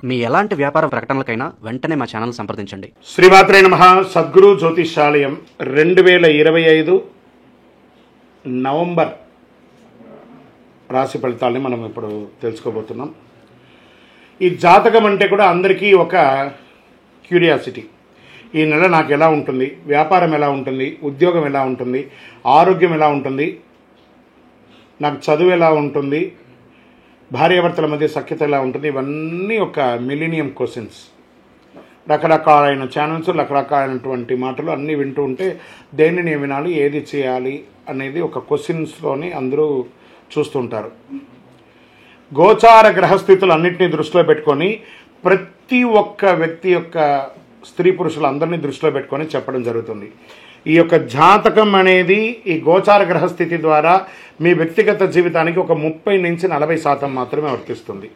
మీ ఎలాంటి వ్యాపార ప్రకటనలకైనా వెంటనే మా ఛానల్ సంప్రదించండి. శ్రీమాత్రే నమః. సద్గురు జ్యోతిషాలయం 2025 నవంబర్ రాశి ఫలితాలని మనం ఇప్పుడు తెలుసుకోబోతున్నాం. ఈ జాతకం అంటే కూడా అందరికీ ఒక క్యూరియాసిటీ. ఈ నెల నాకు ఎలా ఉంటుంది, వ్యాపారం ఎలా ఉంటుంది, ఉద్యోగం ఎలా ఉంటుంది, ఆరోగ్యం ఎలా ఉంటుంది, నాకు చదువు ఎలా ఉంటుంది, భార్యాభర్తల మధ్య సఖ్యత ఎలా ఉంటుంది, ఇవన్నీ ఒక మిలీనియం క్వశ్చన్స్. రకరకాలైన ఛానల్స్, రకరకాలైనటువంటి మాటలు అన్నీ వింటూ ఉంటే దేన్ని నేను వినాలి, ఏది చేయాలి అనేది ఒక క్వశ్చన్స్లోని అందరూ చూస్తుంటారు. గోచార గ్రహస్థితులు అన్నింటినీ దృష్టిలో పెట్టుకొని ప్రతి ఒక్క వ్యక్తి యొక్క స్త్రీ పురుషులందరినీ దృష్టిలో పెట్టుకొని చెప్పడం జరుగుతుంది. ఈ యొక్క జాతకం అనేది ఈ గోచార గ్రహస్థితి ద్వారా మీ వ్యక్తిగత జీవితానికి ఒక 30 నుంచి 40% మాత్రమే వర్తిస్తుంది.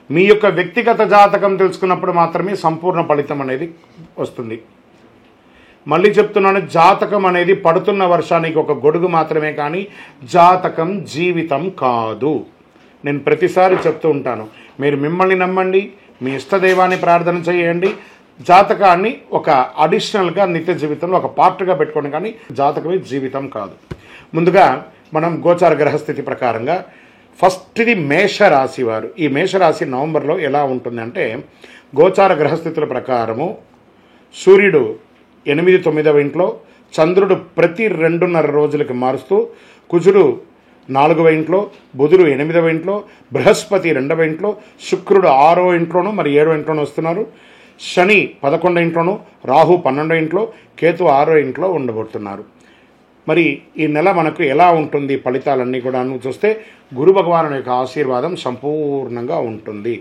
మీ యొక్క వ్యక్తిగత జాతకం తెలుసుకున్నప్పుడు మాత్రమే సంపూర్ణ ఫలితం అనేది వస్తుంది. మళ్ళీ చెప్తున్నాను, జాతకం అనేది పడుతున్న వర్షానికి ఒక గొడుగు మాత్రమే, కానీ జాతకం జీవితం కాదు. నేను ప్రతిసారి చెప్తూ ఉంటాను, మీరు మిమ్మల్ని నమ్మండి, మీ ఇష్టదైవాన్ని ప్రార్థన చేయండి, జాతకాన్ని ఒక అడిషనల్గా నిత్య జీవితంలో ఒక పార్ట్గా పెట్టుకోండి, కానీ జాతకమే జీవితం కాదు. ముందుగా మనం గోచార గ్రహస్థితి ప్రకారంగా ఫస్ట్ది మేషరాశి వారు. ఈ మేషరాశి నవంబర్లో ఎలా ఉంటుందంటే, గోచార గ్రహస్థితుల ప్రకారము సూర్యుడు 8, 9వ ఇంట్లో, చంద్రుడు ప్రతి 2.5 రోజులకి మారుస్తూ, కుజుడు 4వ ఇంట్లో, బుధుడు 8వ ఇంట్లో, బృహస్పతి 2వ ఇంట్లో, శుక్రుడు 6వ ఇంట్లోనూ మరి 7వ ఇంట్లోనూ వస్తున్నారు, శని 11వ ఇంట్లోనూ, రాహు 12వ ఇంట్లో, కేతు 6వ ఇంట్లో ఉండబోతున్నారు. మరి ఈ నెల మనకు ఎలా ఉంటుంది ఫలితాలన్నీ కూడా చూస్తే గురు భగవాను యొక్క ఆశీర్వాదం సంపూర్ణంగా ఉంటుంది.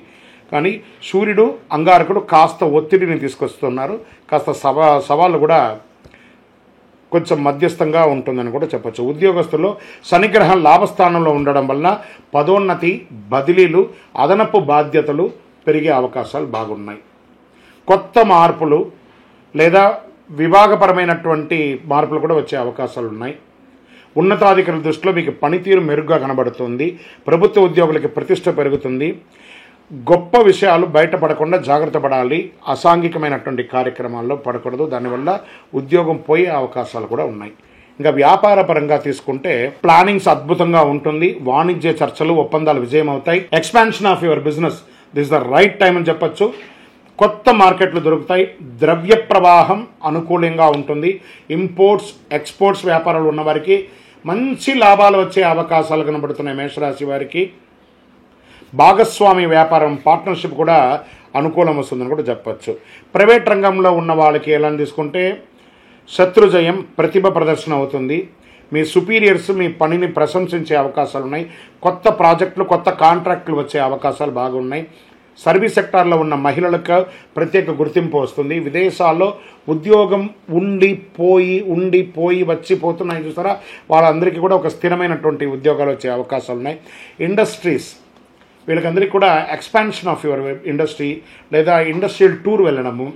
కానీ సూర్యుడు, అంగారకుడు కాస్త ఒత్తిడిని తీసుకొస్తున్నారు, కాస్త సవాళ్ళు కూడా కొంచెం మధ్యస్థంగా ఉంటుందని కూడా చెప్పచ్చు. ఉద్యోగస్తుల్లో శనిగ్రహం లాభస్థానంలో ఉండడం వలన పదోన్నతి, బదిలీలు, అదనపు బాధ్యతలు పెరిగే అవకాశాలు బాగున్నాయి. కొత్త మార్పులు లేదా విభాగపరమైనటువంటి మార్పులు కూడా వచ్చే అవకాశాలు ఉన్నాయి. ఉన్నతాధికారుల దృష్టిలో మీకు పనితీరు మెరుగ్గా కనబడుతుంది. ప్రభుత్వ ఉద్యోగులకి ప్రతిష్ట పెరుగుతుంది. గొప్ప విషయాలు బయటపడకుండా జాగ్రత్త పడాలి. అసాంఘికమైనటువంటి కార్యక్రమాల్లో పడకూడదు, దానివల్ల ఉద్యోగం పోయే అవకాశాలు కూడా ఉన్నాయి. ఇంకా వ్యాపార పరంగా తీసుకుంటే ప్లానింగ్స్ అద్భుతంగా ఉంటుంది. వాణిజ్య చర్చలు, ఒప్పందాలు విజయం అవుతాయి. Expansion of your business, this the right time అని చెప్పచ్చు. కొత్త మార్కెట్లు దొరుకుతాయి. ద్రవ్య ప్రవాహం అనుకూలంగా ఉంటుంది. ఇంపోర్ట్స్, ఎక్స్పోర్ట్స్ వ్యాపారాలు ఉన్నవారికి మంచి లాభాలు వచ్చే అవకాశాలు కనబడుతున్నాయి. మేషరాశి వారికి భాగస్వామి వ్యాపారం, పార్ట్నర్షిప్ కూడా అనుకూలం వస్తుందని కూడా చెప్పచ్చు. ప్రైవేట్ రంగంలో ఉన్న వాళ్ళకి ఎలా తీసుకుంటే శత్రుజయం, ప్రతిభ ప్రదర్శన అవుతుంది. మీ సుపీరియర్స్ మీ పనిని ప్రశంసించే అవకాశాలు ఉన్నాయి. కొత్త ప్రాజెక్టులు, కొత్త కాంట్రాక్టులు వచ్చే అవకాశాలు బాగున్నాయి. సర్వీస్ సెక్టార్లో ఉన్న మహిళలకు ప్రత్యేక గుర్తింపు వస్తుంది. విదేశాల్లో ఉద్యోగం ఉండిపోయి వచ్చిపోతున్నాయి చూసారా, వాళ్ళందరికీ కూడా ఒక స్థిరమైనటువంటి ఉద్యోగాలు వచ్చే అవకాశాలు ఉన్నాయి. ఇండస్ట్రీస్, వీళ్ళకందరికీ కూడా ఎక్స్పాన్షన్ ఆఫ్ యువర్ ఇండస్ట్రీ లేదా ఇండస్ట్రియల్ టూర్ వెళ్ళడము,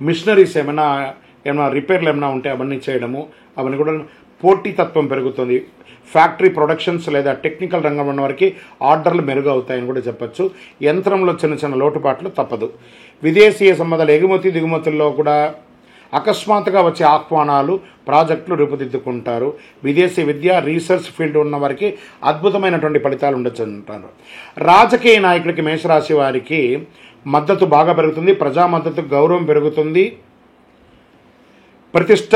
మిషనరీస్ ఏమైనా రిపేర్లు ఏమైనా ఉంటే అవన్నీ చేయడము, అవన్నీ కూడా పోటీతత్వం పెరుగుతుంది. ఫ్యాక్టరీ ప్రొడక్షన్స్ లేదా టెక్నికల్ రంగం ఉన్న వారికి ఆర్డర్లు మెరుగవుతాయని కూడా చెప్పచ్చు. యంత్రంలో చిన్న లోటుపాట్లు తప్పదు. విదేశీయ సంబంధాలు, ఎగుమతి దిగుమతుల్లో కూడా అకస్మాత్తుగా వచ్చే ఆహ్వానాలు, ప్రాజెక్టులు రూపుదిద్దుకుంటారు. విదేశీ విద్య, రీసెర్చ్ ఫీల్డ్ ఉన్న వారికి అద్భుతమైనటువంటి ఫలితాలు ఉండొచ్చు అంటారు. రాజకీయ నాయకులకి, మేషరాశి వారికి మద్దతు బాగా పెరుగుతుంది. ప్రజా మద్దతు, గౌరవం పెరుగుతుంది. ప్రతిష్ట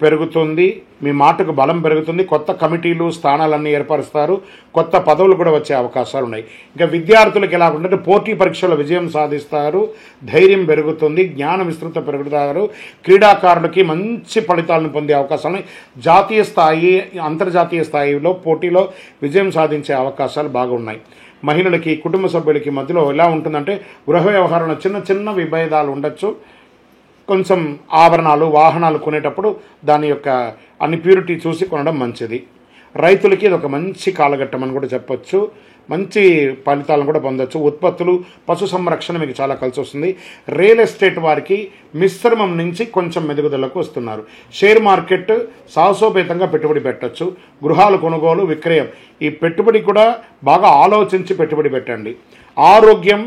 పెరుగుతుంది. మీ మాటకు బలం పెరుగుతుంది. కొత్త కమిటీలు, స్థానాలన్నీ ఏర్పరుస్తారు. కొత్త పదవులు కూడా వచ్చే అవకాశాలు ఉన్నాయి. ఇంకా విద్యార్థులకు ఎలా ఉంటుందంటే పోటీ పరీక్షల్లో విజయం సాధిస్తారు. ధైర్యం పెరుగుతుంది. జ్ఞాన విస్తృత పెరుగుతారు. క్రీడాకారులకి మంచి ఫలితాలను పొందే అవకాశాలు ఉన్నాయి. జాతీయ స్థాయి, అంతర్జాతీయ స్థాయిలో పోటీలో విజయం సాధించే అవకాశాలు బాగున్నాయి. మహిళలకి, కుటుంబ సభ్యులకి మధ్యలో ఎలా ఉంటుందంటే గృహ వ్యవహారంలో చిన్న విభేదాలు ఉండొచ్చు. కొంచెం ఆభరణాలు, వాహనాలు కొనేటప్పుడు దాని యొక్క అన్ని ప్యూరిటీ చూసి కొనడం మంచిది. రైతులకి ఇది ఒక మంచి కాలఘట్టం అని కూడా చెప్పొచ్చు. మంచి ఫలితాలను కూడా పొందొచ్చు. ఉత్పత్తులు, పశు సంరక్షణ మీకు చాలా కలిసి వస్తుంది. రియల్ ఎస్టేట్ వారికి మిశ్రమం నుంచి కొంచెం మెరుగుదలకు వస్తున్నారు. షేర్ మార్కెట్ సాహసోపేతంగా పెట్టుబడి పెట్టచ్చు. గృహాలు కొనుగోలు, విక్రయం, ఈ పెట్టుబడి కూడా బాగా ఆలోచించి పెట్టుబడి పెట్టండి. ఆరోగ్యం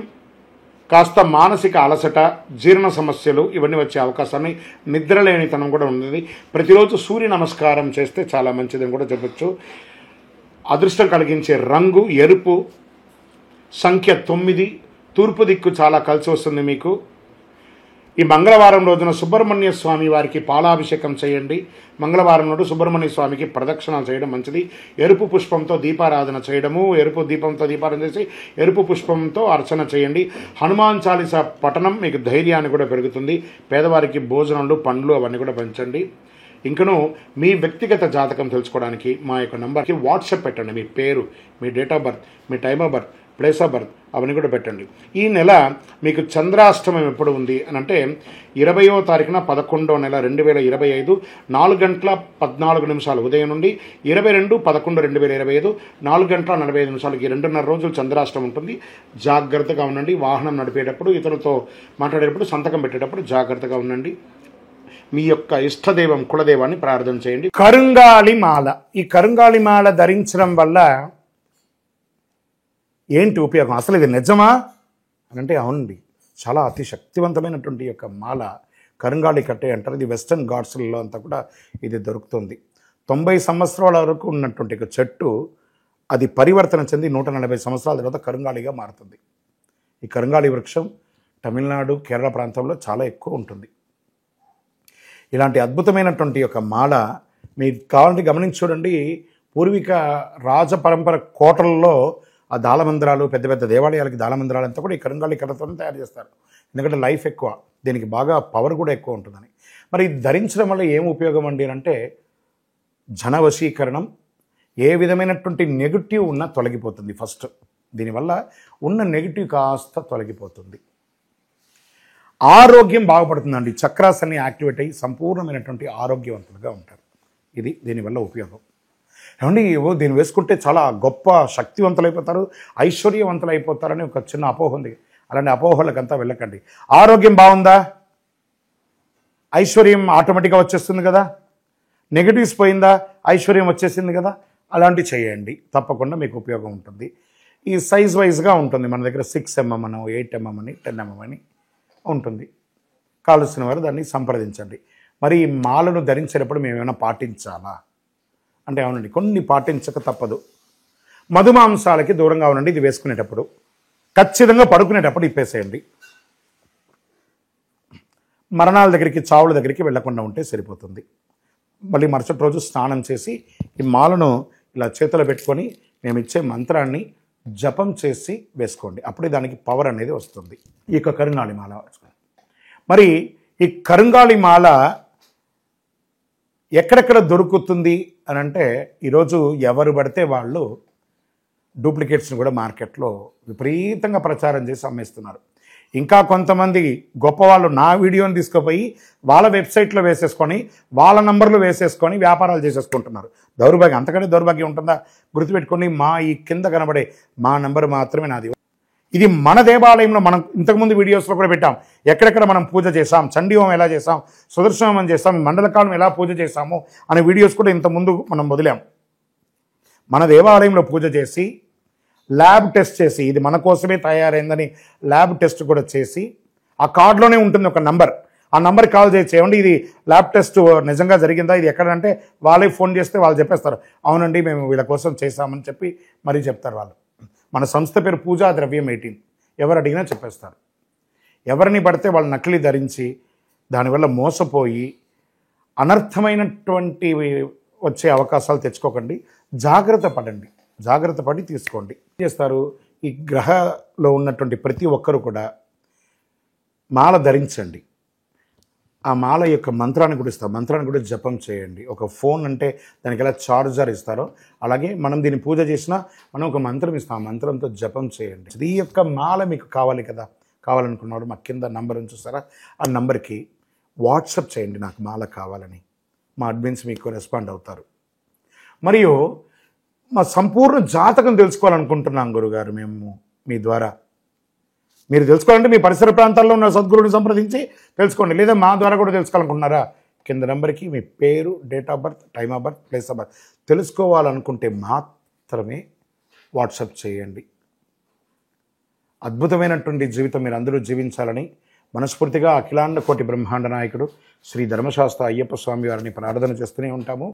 కాస్త మానసిక అలసట, జీర్ణ సమస్యలు ఇవన్నీ వచ్చే అవకాశాన్ని, నిద్రలేనితనం కూడా ఉంది. ప్రతిరోజు సూర్య నమస్కారం చేస్తే చాలా మంచిదని కూడా చెప్పచ్చు. అదృష్టం కలిగించే రంగు ఎరుపు, సంఖ్య 9, తూర్పు దిక్కు చాలా కలిసి వస్తుంది మీకు. ఈ మంగళవారం రోజున సుబ్రహ్మణ్య స్వామి వారికి పాలాభిషేకం చేయండి. మంగళవారం నాడు సుబ్రహ్మణ్య స్వామికి ప్రదక్షిణాలు చేయడం మంచిది. ఎరుపు పుష్పంతో దీపారాధన చేయడము, ఎరుపు దీపంతో దీపారాధన చేసి ఎరుపు పుష్పంతో అర్చన చేయండి. హనుమాన్ చాలీసా పఠనం మీకు ధైర్యాన్ని కూడా పెరుగుతుంది. పేదవారికి భోజనాలు, పండ్లు అవన్నీ కూడా పంచండి. ఇంకను మీ వ్యక్తిగత జాతకం తెలుసుకోవడానికి మా యొక్క నంబర్కి వాట్సాప్ పెట్టండి. మీ పేరు, మీ డేట్ ఆఫ్ బర్త్, మీ time of birth, place of birth అవన్నీ కూడా పెట్టండి. ఈ నెల మీకు చంద్రాష్టమం ఎప్పుడు ఉంది అని అంటే 20వ తారీఖున 11వ నెల 2025 4:14 ఉదయం నుండి 22/11/2025 4:45 ఈ 2.5 రోజులు చంద్రాష్టమం ఉంటుంది. జాగ్రత్తగా ఉండండి. వాహనం నడిపేటప్పుడు, ఇతరులతో మాట్లాడేటప్పుడు, సంతకం పెట్టేటప్పుడు జాగ్రత్తగా ఉండండి. మీ యొక్క ఇష్టదైవం కులదైవాన్ని ప్రార్థన చేయండి. కరుంగాలి మాల. ఈ కరుంగాలి మాల ధరించడం వల్ల ఏంటి ఉపయోగం? అసలు ఇది నిజమా అని అంటే అవునండి, చాలా అతి శక్తివంతమైనటువంటి యొక్క మాల కరుంగాళి కట్టే అంటారు. ఇది వెస్టర్న్ ఘాట్స్లలో అంతా కూడా ఇది దొరుకుతుంది. 90 సంవత్సరాల వరకు ఉన్నటువంటి ఒక చెట్టు అది పరివర్తన చెంది 140 సంవత్సరాల తర్వాత కరుంగాళిగా మారుతుంది. ఈ కరుంగాళి వృక్షం తమిళనాడు, కేరళ ప్రాంతంలో చాలా ఎక్కువ ఉంటుంది. ఇలాంటి అద్భుతమైనటువంటి యొక్క మాల మీరు కావాలంటే గమనించి చూడండి. పూర్వీక రాజ పరంపర కోటలలో ఆ దాళమందిరాలు, పెద్ద పెద్ద దేవాలయాలకి దాళమందిరాలు అంతా కూడా ఈ కరుంగాళి కర్రతో తయారు చేస్తారు. ఎందుకంటే లైఫ్ ఎక్కువ, దీనికి బాగా పవర్ కూడా ఎక్కువ ఉంటుందని. మరి ధరించడం వల్ల ఏం ఉపయోగం అండి అంటే జనవశీకరణం, ఏ విధమైనటువంటి నెగిటివ్ ఉన్నా తొలగిపోతుంది. ఫస్ట్ దీనివల్ల ఉన్న నెగిటివ్ కాస్త తొలగిపోతుంది. ఆరోగ్యం బాగుపడుతుందండి. చక్రాస్ అన్ని యాక్టివేట్ అయ్యి సంపూర్ణమైనటువంటి ఆరోగ్యవంతులుగా ఉంటారు. ఇది దీనివల్ల ఉపయోగం. ఏమండి, దీన్ని వేసుకుంటే చాలా గొప్ప శక్తివంతులైపోతారు, ఐశ్వర్యవంతులైపోతారని ఒక చిన్న అపోహ ఉంది. అలాంటి అపోహలకంతా వెళ్ళకండి. ఆరోగ్యం బాగుందా, ఐశ్వర్యం ఆటోమేటిక్గా వచ్చేస్తుంది కదా. నెగిటివ్స్ పోయిందా, ఐశ్వర్యం వచ్చేసింది కదా. అలాంటివి చేయండి, తప్పకుండా మీకు ఉపయోగం ఉంటుంది. ఈ సైజ్ వైజ్గా ఉంటుంది. మన దగ్గర 6 mm అని, 8 mm అని, 10 mm అని ఉంటుంది. కావలసిన వారు దాన్ని సంప్రదించండి. మరి ఈ మాలను ధరించేటప్పుడు మేము ఏమైనా పాటించాలా అంటే అవునండి, కొన్ని పాటించక తప్పదు. మధుమాంసాలకి దూరంగా ఉండండి. ఇది వేసుకునేటప్పుడు ఖచ్చితంగా పడుకునేటప్పుడు ఇప్పేసేయండి. మరణాల దగ్గరికి, చావుల దగ్గరికి వెళ్లకుండా ఉంటే సరిపోతుంది. మళ్ళీ మరుసటి రోజు స్నానం చేసి ఈ మాలను ఇలా చేతిలో పెట్టుకొని మేము ఇచ్చే మంత్రాన్ని జపం చేసి వేసుకోండి. అప్పుడే దానికి పవర్ అనేది వస్తుంది. ఈ యొక్క కరుంగాళి మాల. మరి ఈ కరుంగాళి మాల ఎక్కడెక్కడ దొరుకుతుంది అని అంటే ఈరోజు ఎవరు పడితే వాళ్ళు డూప్లికేట్స్ని కూడా మార్కెట్లో విపరీతంగా ప్రచారం చేసి అమ్మేస్తున్నారు. ఇంకా కొంతమంది గొప్పవాళ్ళు నా వీడియోని తీసుకుపోయి వాళ్ళ వెబ్సైట్లో వేసేసుకొని, వాళ్ళ నంబర్లు వేసేసుకొని వ్యాపారాలు చేసేసుకుంటున్నారు. దౌర్భాగ్యం, అంతకంటే దౌర్భాగ్యం ఉంటుందా? గుర్తుపెట్టుకొని మా ఈ కింద కనబడే మా నంబర్ మాత్రమే నాది. ఇది మన దేవాలయంలో మనం ఇంతకుముందు వీడియోస్లో కూడా పెట్టాం. ఎక్కడెక్కడ మనం పూజ చేసాం, చండీహోమం ఎలా చేసాం, సుదర్శనం చేసాం, మండలకాలం ఎలా పూజ చేసాము అనే వీడియోస్ కూడా ఇంతకుముందు మనం వదిలాం. మన దేవాలయంలో పూజ చేసి ల్యాబ్ టెస్ట్ చేసి, ఇది మన కోసమే తయారైందని ల్యాబ్ టెస్ట్ కూడా చేసి, ఆ కార్డులోనే ఉంటుంది ఒక నంబర్. ఆ నంబర్కి కాల్ చేసి ఏమండి ఇది ల్యాబ్ టెస్ట్ నిజంగా జరిగిందా, ఇది ఎక్కడంటే వాళ్ళే ఫోన్ చేస్తే వాళ్ళు చెప్పేస్తారు, అవునండి మేము వీళ్ళ కోసం చేశామని చెప్పి మరీ చెప్తారు వాళ్ళు. మన సంస్థ పేరు పూజా ద్రవ్యం 18. ఎవరు అడిగినా చెప్పేస్తారు. ఎవరిని పడితే వాళ్ళు నకిలీ ధరించి దానివల్ల మోసపోయి అనర్థమైనటువంటి వచ్చే అవకాశాలు తెచ్చుకోకండి. జాగ్రత్త పడండి, జాగ్రత్త పడి తీసుకోండి. ఏం చేస్తారు, ఈ గ్రహలో ఉన్నటువంటి ప్రతి ఒక్కరు కూడా మాల ధరించండి. ఆ మాల యొక్క మంత్రాన్ని కూడా ఇస్తారు, మంత్రాన్ని కూడా జపం చేయండి. ఒక ఫోన్ అంటే దానికి ఎలా చార్జర్ ఇస్తారో అలాగే మనం దీన్ని పూజ చేసినా మనం ఒక మంత్రం ఇస్తాం, ఆ మంత్రంతో జపం చేయండి. ఈ యొక్క మాల మీకు కావాలి కదా, కావాలనుకున్నాడు మా కింద నంబర్ చూస్తారా, ఆ నంబర్కి వాట్సాప్ చేయండి నాకు మాల కావాలని. మా అడ్మిన్స్ మీకు రెస్పాండ్ అవుతారు. మరియు మా సంపూర్ణ జాతకం తెలుసుకోవాలనుకుంటున్నాం గురుగారు మేము మీ ద్వారా. మీరు తెలుసుకోవాలంటే మీ పరిసర ప్రాంతాల్లో ఉన్న సద్గురువుని సంప్రదించి తెలుసుకోండి, లేదా మా ద్వారా కూడా తెలుసుకోవాలనుకుంటున్నారా, కింద నెంబర్కి మీ పేరు, date of birth, time of birth, place of birth తెలుసుకోవాలనుకుంటే మాత్రమే వాట్సాప్ చేయండి. అద్భుతమైనటువంటి జీవితం మీరు అందరూ జీవించాలని మనస్ఫూర్తిగా అఖిలాండ కోటి బ్రహ్మాండ నాయకుడు శ్రీ ధర్మశాస్త్ర అయ్యప్ప స్వామి వారిని ప్రార్థన చేస్తూనే ఉంటాము.